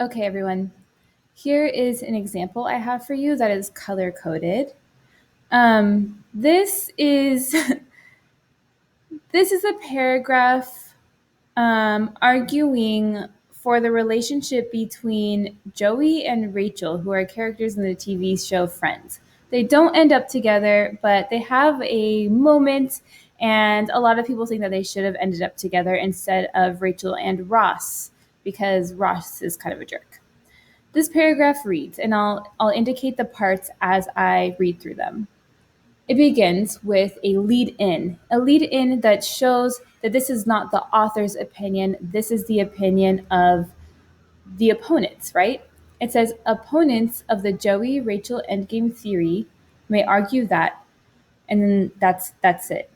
Okay, everyone. Here is an example I have for you that is color coded. This is this is a paragraph arguing for the relationship between Joey and Rachel, who are characters in the TV show Friends. They don't end up together, but they have a moment, and a lot of people think that they should have ended up together instead of Rachel and Ross, because Ross is kind of a jerk. This paragraph reads, and I'll indicate the parts as I read through them. It begins with a lead in that shows that this is not the author's opinion, this is the opinion of the opponents, right? It says opponents of the Joey Rachel endgame theory may argue that, and then that's it.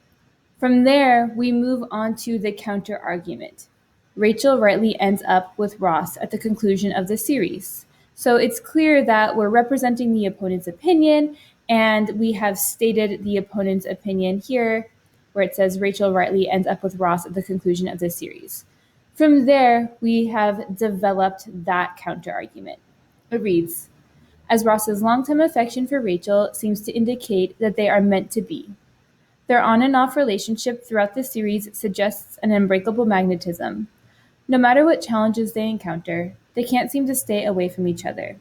From there, we move on to the counter argument. Rachel rightly ends up with Ross at the conclusion of the series. So it's clear that we're representing the opponent's opinion, and we have stated the opponent's opinion here, where it says Rachel rightly ends up with Ross at the conclusion of the series. From there, we have developed that counter argument. It reads, as Ross's longtime affection for Rachel seems to indicate that they are meant to be. Their on and off relationship throughout the series suggests an unbreakable magnetism. No matter what challenges they encounter, they can't seem to stay away from each other.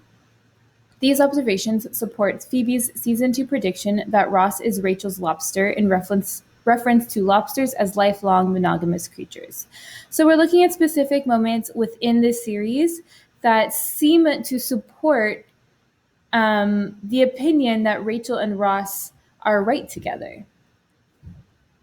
These observations support Phoebe's season 2 prediction that Ross is Rachel's lobster in reference to lobsters as lifelong monogamous creatures. So we're looking at specific moments within this series that seem to support the opinion that Rachel and Ross are right together.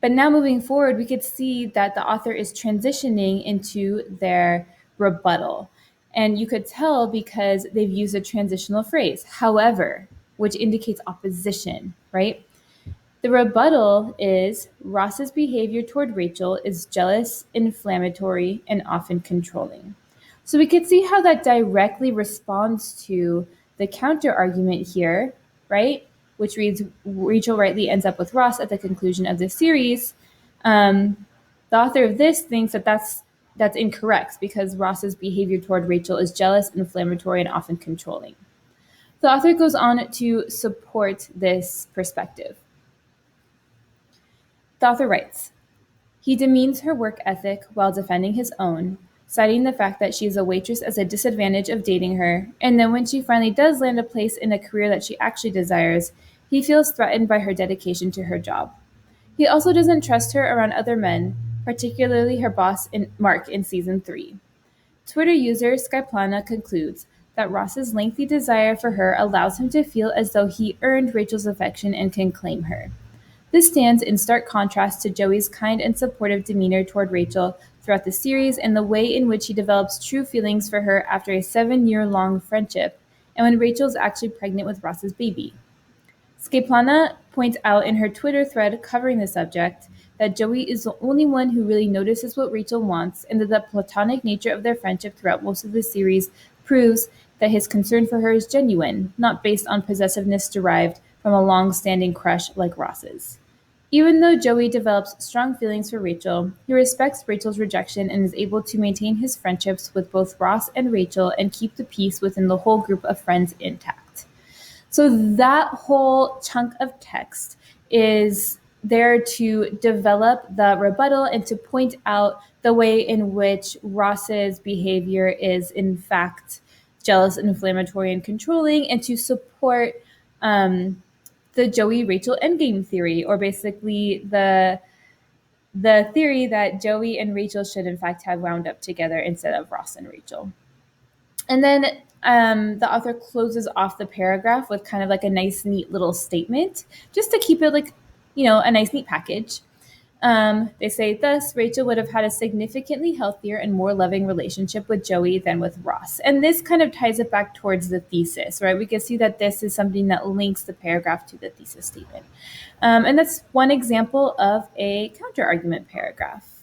But now moving forward, we could see that the author is transitioning into their rebuttal. And you could tell because they've used a transitional phrase, however, which indicates opposition, right? The rebuttal is Ross's behavior toward Rachel is jealous, inflammatory, and often controlling. So we could see how that directly responds to the counter argument here, right? Which reads Rachel rightly ends up with Ross at the conclusion of the series. The author of this thinks that that's incorrect because Ross's behavior toward Rachel is jealous, inflammatory, and often controlling. The author goes on to support this perspective. The author writes, he demeans her work ethic while defending his own, citing the fact that she is a waitress as a disadvantage of dating her, and then when she finally does land a place in a career that she actually desires, he feels threatened by her dedication to her job. He also doesn't trust her around other men, particularly her boss Mark in season 3. Twitter user Skyplana concludes that Ross's lengthy desire for her allows him to feel as though he earned Rachel's affection and can claim her. This stands in stark contrast to Joey's kind and supportive demeanor toward Rachel throughout the series and the way in which he develops true feelings for her after a 7-year-long friendship and when Rachel is actually pregnant with Ross's baby. Skeplana points out in her Twitter thread covering the subject that Joey is the only one who really notices what Rachel wants and that the platonic nature of their friendship throughout most of the series proves that his concern for her is genuine, not based on possessiveness derived from a long-standing crush like Ross's. Even though Joey develops strong feelings for Rachel, he respects Rachel's rejection and is able to maintain his friendships with both Ross and Rachel and keep the peace within the whole group of friends intact. So that whole chunk of text is there to develop the rebuttal and to point out the way in which Ross's behavior is in fact jealous, inflammatory, and controlling, and to support the Joey Rachel endgame theory, or basically the theory that Joey and Rachel should in fact have wound up together instead of Ross and Rachel. And then the author closes off the paragraph with kind of like a nice, neat little statement, just to keep it like, a nice, neat package. They say, thus, Rachel would have had a significantly healthier and more loving relationship with Joey than with Ross. And this kind of ties it back towards the thesis, right? We can see that this is something that links the paragraph to the thesis statement. And that's one example of a counterargument paragraph.